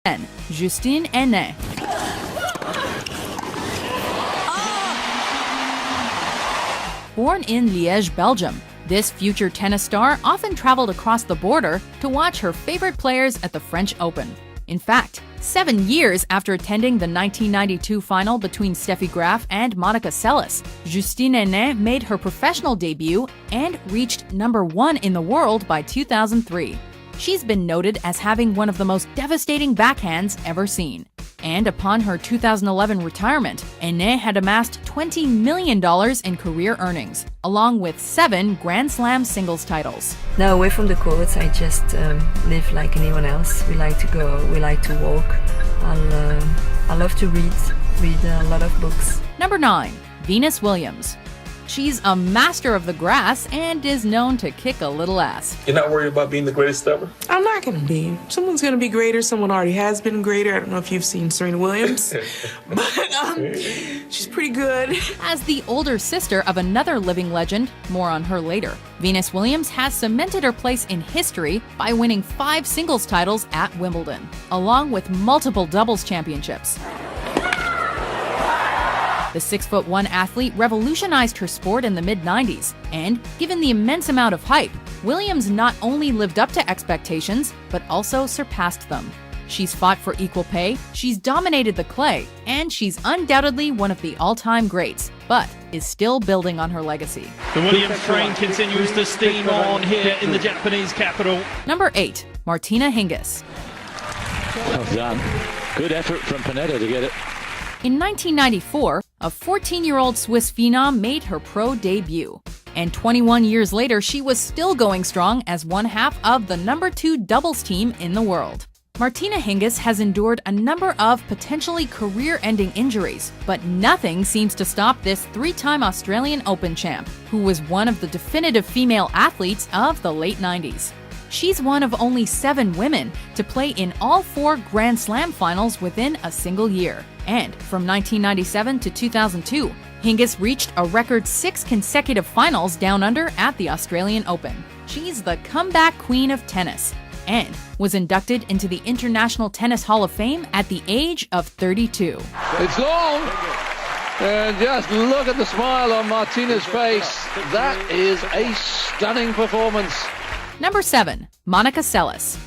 10. Justine Henin. Born in Liège, Belgium, this future tennis star often traveled across the border to watch her favorite players at the French Open. In fact, 7 years after attending the 1992 final between Steffi Graf and Monica Seles, Justine Henin made her professional debut and reached #1 in the world by 2003. She's been noted as having one of the most devastating backhands ever seen. And upon her 2011 retirement, Henin had amassed $20 million in career earnings, along with 7 Grand Slam singles titles. Now, away from the courts, I just live like anyone else. We like to go, we like to walk. I love to read a lot of books. Number 9. Venus Williams. She's a master of the grass and is known to kick a little ass. You're not worried about being the greatest ever? I'm not going to be. Someone's going to be greater. Someone already has been greater. I don't know if you've seen Serena Williams, but she's pretty good. As the older sister of another living legend, more on her later, Venus Williams has cemented her place in history by winning 5 singles titles at Wimbledon, along with multiple doubles championships. The 6'1" athlete revolutionized her sport in the mid-90s, and given the immense amount of hype, Williams not only lived up to expectations, but also surpassed them. She's fought for equal pay, she's dominated the clay, and she's undoubtedly one of the all-time greats, but is still building on her legacy. The Williams train continues to steam on here in the Japanese capital. Number 8. Martina Hingis. Well done. Good effort from Pennetta to get it. In 1994, a 14-year-old Swiss phenom made her pro debut. And 21 years later, she was still going strong as one half of the #2 doubles team in the world. Martina Hingis has endured a number of potentially career-ending injuries, but nothing seems to stop this 3-time Australian Open champ, who was one of the definitive female athletes of the late 90s. She's one of only 7 women to play in all 4 Grand Slam finals within a single year. And from 1997 to 2002, Hingis reached a record 6 consecutive finals down under at the Australian Open. She's the comeback queen of tennis and was inducted into the International Tennis Hall of Fame at the age of 32. It's long! And just look at the smile on Martina's face. That is a stunning performance. Number 7. Monica Seles.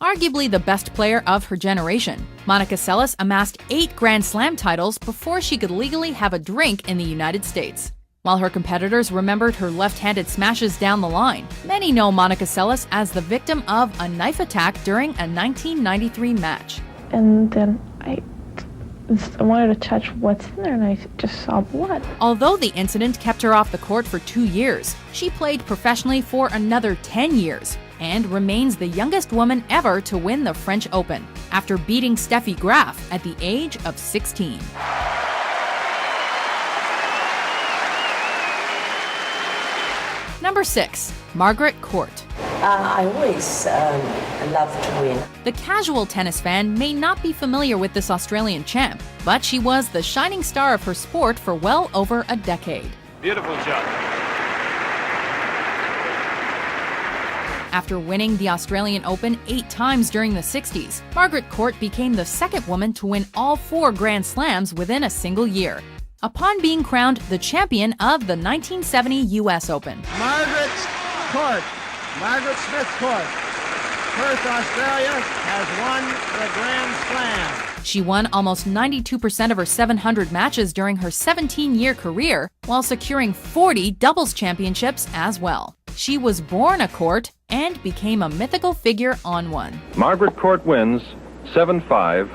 Arguably the best player of her generation, Monica Seles amassed 8 Grand Slam titles before she could legally have a drink in the United States. While her competitors remembered her left-handed smashes down the line, many know Monica Seles as the victim of a knife attack during a 1993 match. And then I wanted to touch what's in there, and I just saw blood. Although the incident kept her off the court for 2 years, she played professionally for another 10 years and remains the youngest woman ever to win the French Open, after beating Steffi Graf at the age of 16. Number 6. Margaret Court. I always love to win. The casual tennis fan may not be familiar with this Australian champ, but she was the shining star of her sport for well over a decade. Beautiful shot. After winning the Australian Open 8 times during the 60s, Margaret Court became the second woman to win all 4 Grand Slams within a single year, upon being crowned the champion of the 1970 US Open. Margaret Court, Margaret Smith Court, Perth, Australia, has won the Grand Slam. She won almost 92% of her 700 matches during her 17-year career, while securing 40 doubles championships as well. She was born a court and became a mythical figure on one. Margaret Court wins 7-5,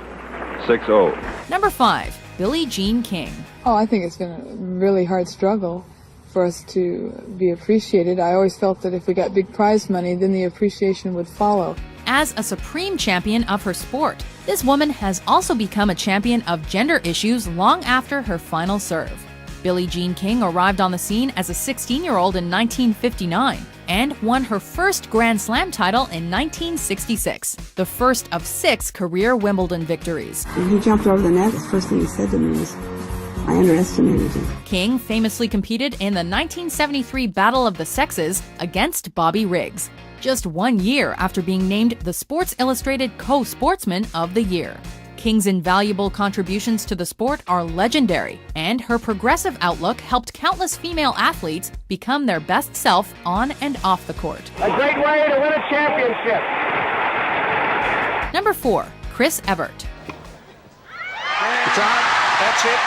6-0. Number 5. Billie Jean King. Oh, I think it's been a really hard struggle for us to be appreciated. I always felt that if we got big prize money, then the appreciation would follow. As a supreme champion of her sport, this woman has also become a champion of gender issues long after her final serve. Billie Jean King arrived on the scene as a 16-year-old in 1959 and won her first Grand Slam title in 1966, the first of 6 career Wimbledon victories. When he jumped over the net, the first thing he said to me was, I underestimated him. King famously competed in the 1973 Battle of the Sexes against Bobby Riggs. just 1 year after being named the Sports Illustrated Co-Sportsman of the Year. King's invaluable contributions to the sport are legendary, and her progressive outlook helped countless female athletes become their best self on and off the court. A great way to win a championship. Number 4. Chris Evert. It's on. That's it.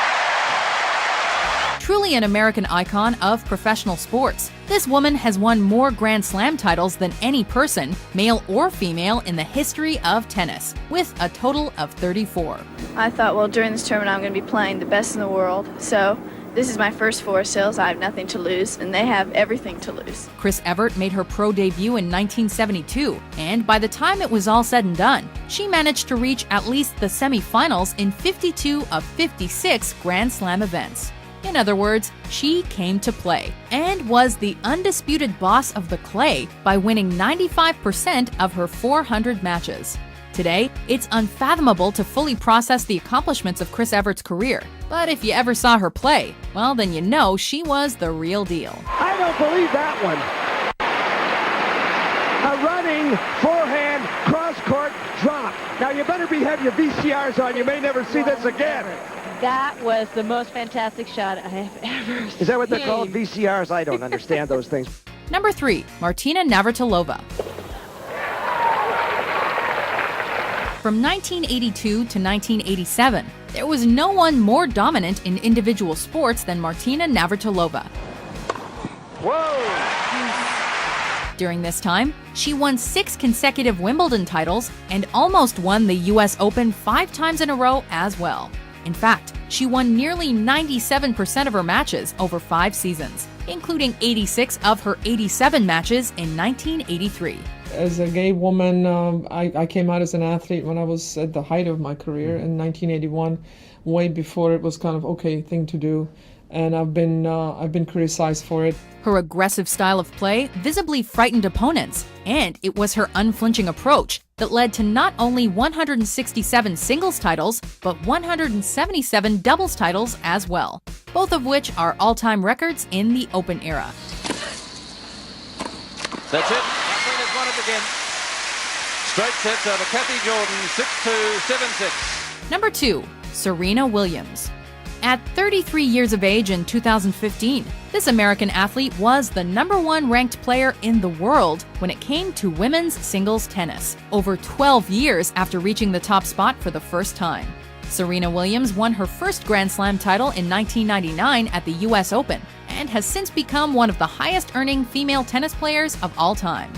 Truly an American icon of professional sports, this woman has won more Grand Slam titles than any person, male or female, in the history of tennis, with a total of 34. I thought, well, during this tournament I'm going to be playing the best in the world, so this is my first 4 sales. I have nothing to lose, and they have everything to lose. Chris Evert made her pro debut in 1972, and by the time it was all said and done, she managed to reach at least the semifinals in 52 of 56 Grand Slam events. In other words, she came to play, and was the undisputed boss of the clay by winning 95% of her 400 matches. Today, it's unfathomable to fully process the accomplishments of Chris Evert's career, but if you ever saw her play, well, then you know she was the real deal. I don't believe that one. A running forehand cross-court drop. Now you better have your VCRs on. You may never see this again. That was the most fantastic shot I have ever seen. Is that what they're called, VCRs? I don't understand those things. Number 3. Martina Navratilova. From 1982 to 1987, there was no one more dominant in individual sports than Martina Navratilova. Whoa! During this time, she won 6 consecutive Wimbledon titles and almost won the US Open 5 times in a row as well. In fact, she won nearly 97% of her matches over 5 seasons, including 86 of her 87 matches in 1983. As a gay woman, I came out as an athlete when I was at the height of my career in 1981, way before it was kind of okay thing to do. And I've been criticized for it. Her aggressive style of play visibly frightened opponents, and it was her unflinching approach that led to not only 167 singles titles, but 177 doubles titles as well, both of which are all-time records in the Open era. That's it. Kathleen has won it again. Straight sets over Kathy Jordan, 6-2, 7-6. Number 2. Serena Williams. At 33 years of age in 2015, this American athlete was the #1 ranked player in the world when it came to women's singles tennis, over 12 years after reaching the top spot for the first time. Serena Williams won her first Grand Slam title in 1999 at the US Open, and has since become one of the highest-earning female tennis players of all time.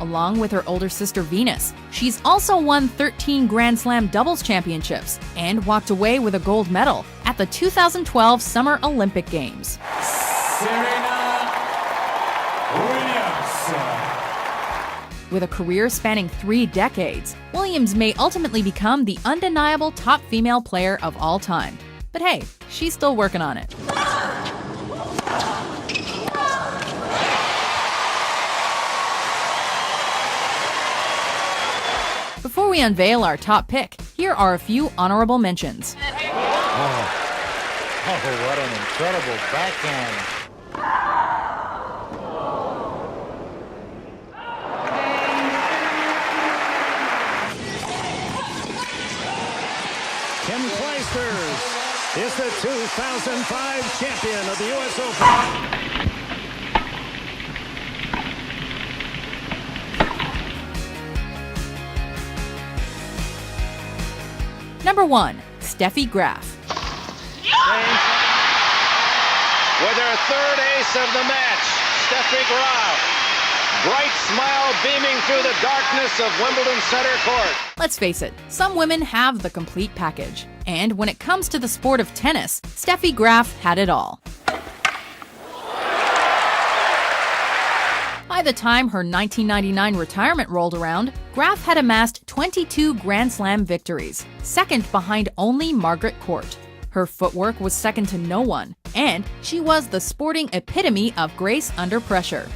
Along with her older sister Venus, she's also won 13 Grand Slam doubles championships and walked away with a gold medal at the 2012 Summer Olympic Games. Serena Williams. With a career spanning 3 decades, Williams may ultimately become the undeniable top female player of all time. But hey, she's still working on it. Before we unveil our top pick, here are a few honorable mentions. Oh, what an incredible backhand. Kim Clijsters is the 2005 champion of the US Open. Number 1. Steffi Graf. With her 3rd ace of the match, Steffi Graf. Bright smile beaming through the darkness of Wimbledon Center Court. Let's face it, some women have the complete package. And when it comes to the sport of tennis, Steffi Graf had it all. By the time her 1999 retirement rolled around, Graf had amassed 22 Grand Slam victories, second behind only Margaret Court. Her footwork was second to no one, and she was the sporting epitome of grace under pressure.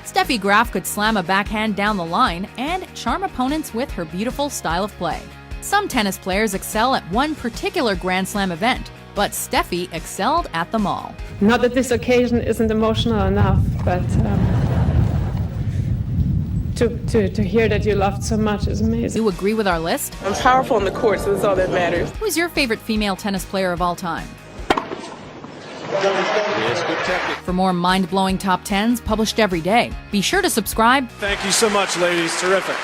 Steffi Graf could slam a backhand down the line and charm opponents with her beautiful style of play. Some tennis players excel at one particular Grand Slam event, but Steffi excelled at them all. Not that this occasion isn't emotional enough, but to hear that you loved so much is amazing. You agree with our list? I'm powerful on the court, so that's all that matters. Who's your favorite female tennis player of all time? Yes, good technique. For more mind-blowing top 10s published every day, be sure to subscribe. Thank you so much, ladies. Terrific.